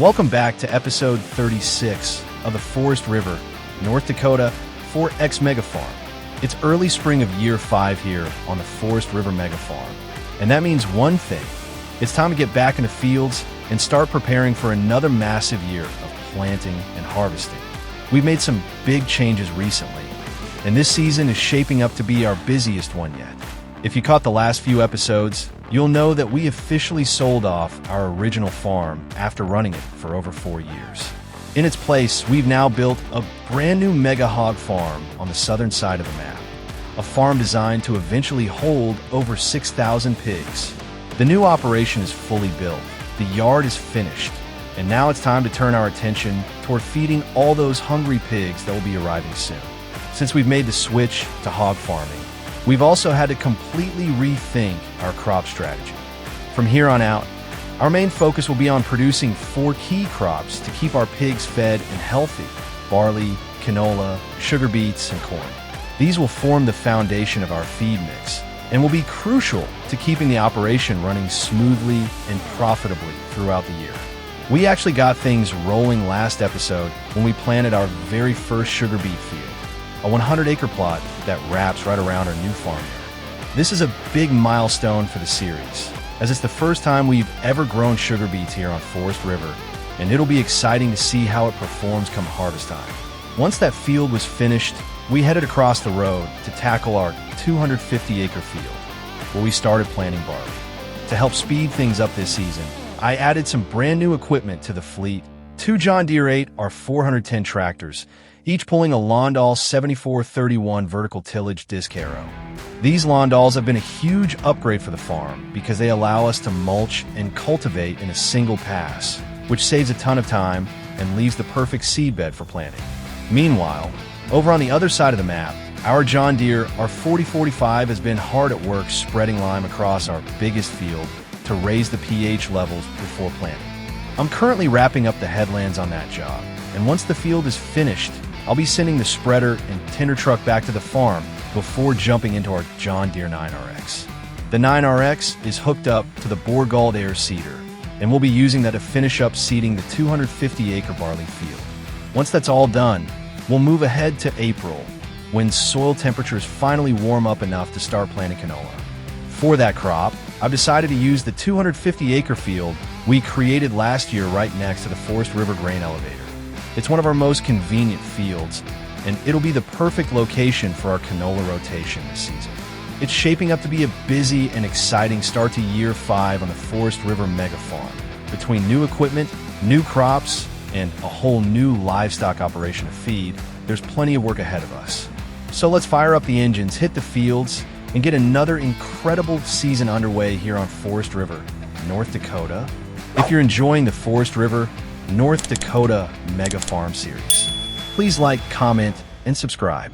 Welcome back to episode 36 of the Forest River, North Dakota 4X Mega Farm. It's early spring of year 5 here on the Forest River Mega Farm. And that means one thing. It's time to get back in the fields and start preparing for another massive year of planting and harvesting. We've made some big changes recently, and this season is shaping up to be our busiest one yet. If you caught the last few episodes, you'll know that we officially sold off our original farm after running it for over 4 years. In its place, we've now built a brand new MEGA Hog Farm on the southern side of the map, a farm designed to eventually hold over 6,000 pigs. The new operation is fully built, the yard is finished, and now it's time to turn our attention toward feeding all those hungry pigs that will be arriving soon. Since we've made the switch to hog farming, we've also had to completely rethink our crop strategy. From here on out, our main focus will be on producing 4 key crops to keep our pigs fed and healthy: barley, canola, sugar beets, and corn. These will form the foundation of our feed mix and will be crucial to keeping the operation running smoothly and profitably throughout the year. We actually got things rolling last episode when we planted our very first sugar beet field, a 100-acre plot that wraps right around our new farmyard. This is a big milestone for the series, as it's the first time we've ever grown sugar beets here on Forest River, and it'll be exciting to see how it performs come harvest time. Once that field was finished, we headed across the road to tackle our 250-acre field, where we started planting barley. To help speed things up this season, I added some brand new equipment to the fleet: 2 John Deere 8 R410 tractors, each pulling a Landau 7431 vertical tillage disc harrow. These Landauls have been a huge upgrade for the farm because they allow us to mulch and cultivate in a single pass, which saves a ton of time and leaves the perfect seedbed for planting. Meanwhile, over on the other side of the map, our John Deere R4045 has been hard at work spreading lime across our biggest field to raise the pH levels before planting. I'm currently wrapping up the headlands on that job, and once the field is finished, I'll be sending the spreader and tender truck back to the farm before jumping into our John Deere 9RX. The 9RX is hooked up to the Borgald air seeder, and we'll be using that to finish up seeding the 250-acre barley field. Once that's all done, we'll move ahead to April, when soil temperatures finally warm up enough to start planting canola. For that crop, I've decided to use the 250-acre field we created last year right next to the Forest River grain elevator. It's one of our most convenient fields, and it'll be the perfect location for our canola rotation this season. It's shaping up to be a busy and exciting start to year 5 on the Forest River Mega Farm. Between new equipment, new crops, and a whole new livestock operation to feed, there's plenty of work ahead of us. So let's fire up the engines, hit the fields, and get another incredible season underway here on Forest River, North Dakota. If you're enjoying the Forest River North Dakota Mega Farm series, please like, comment, and subscribe.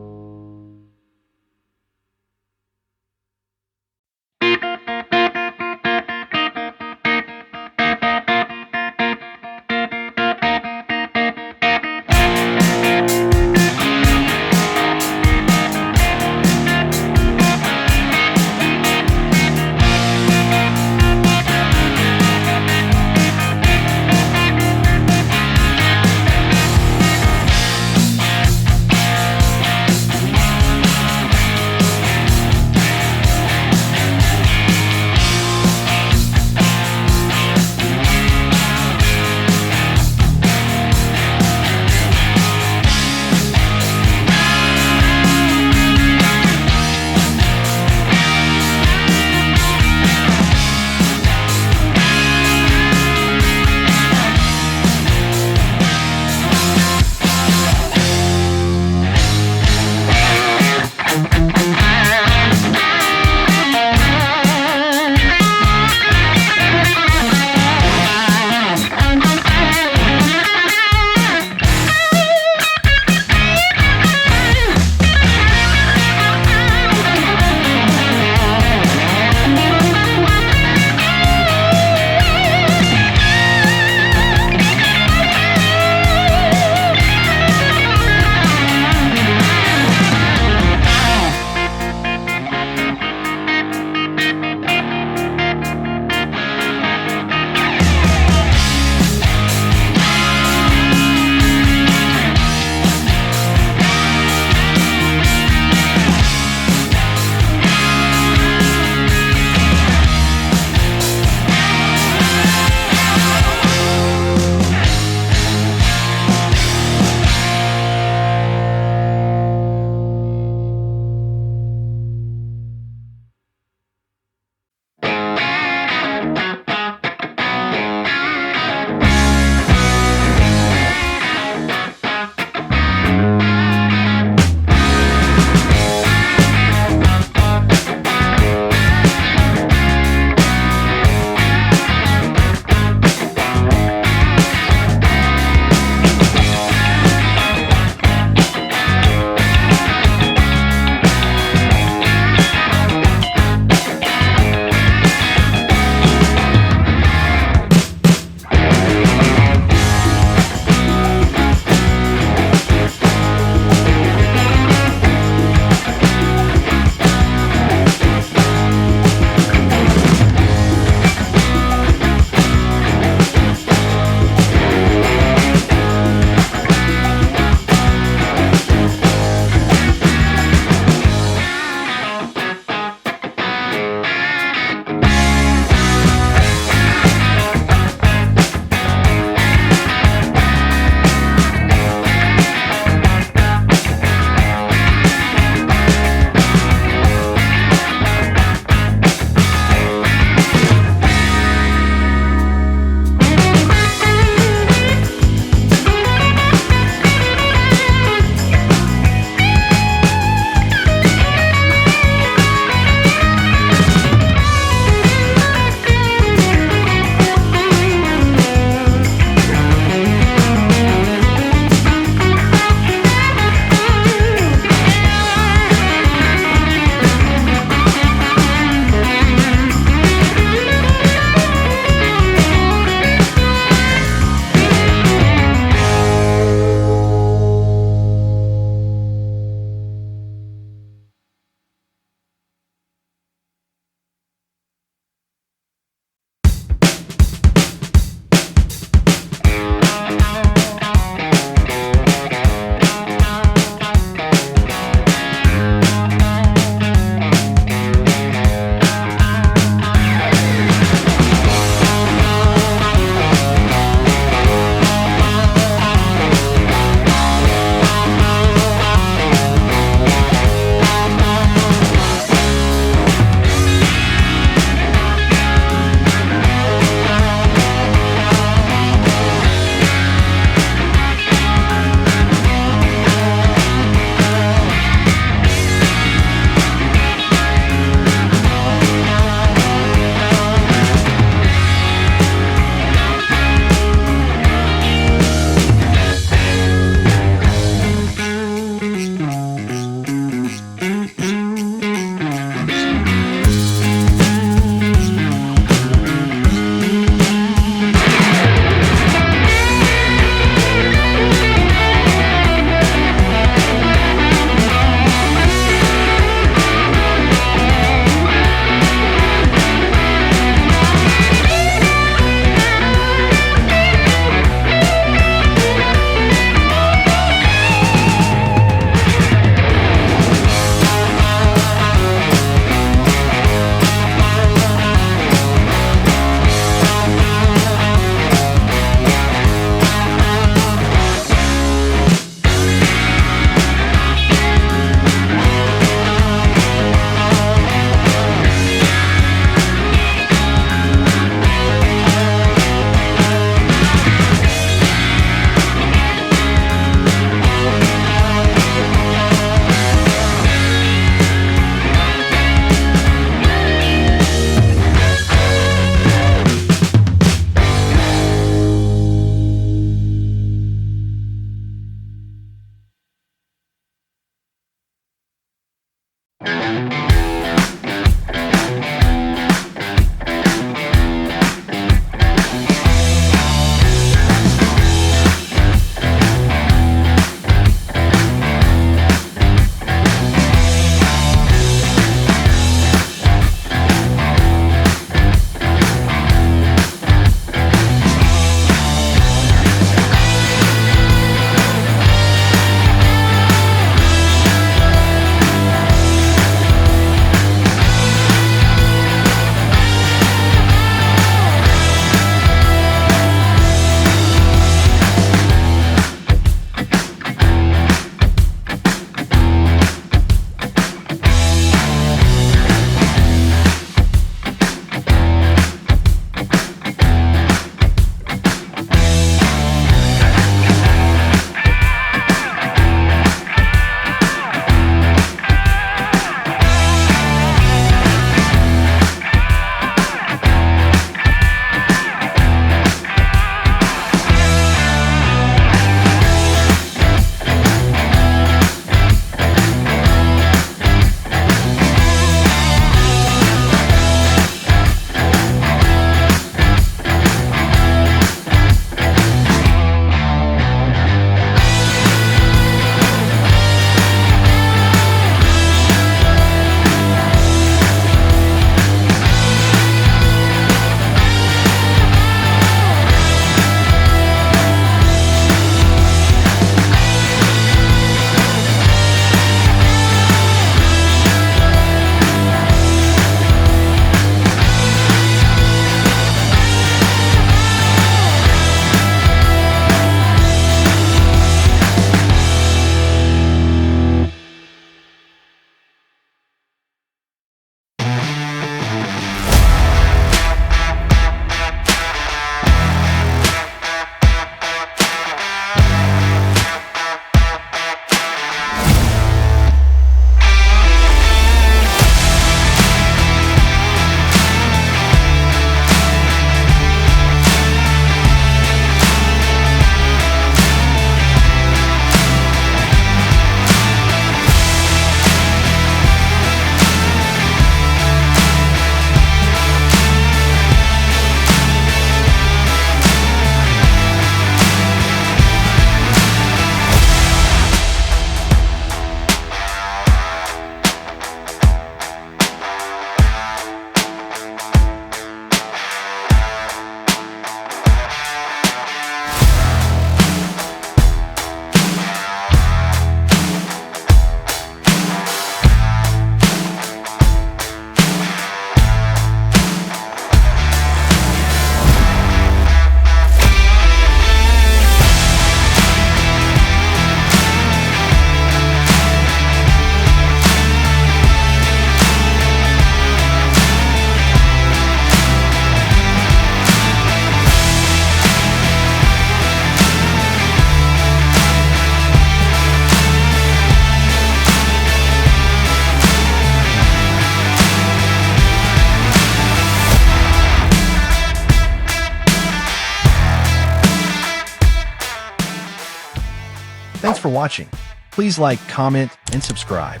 Thanks for watching. Please like, comment, and subscribe.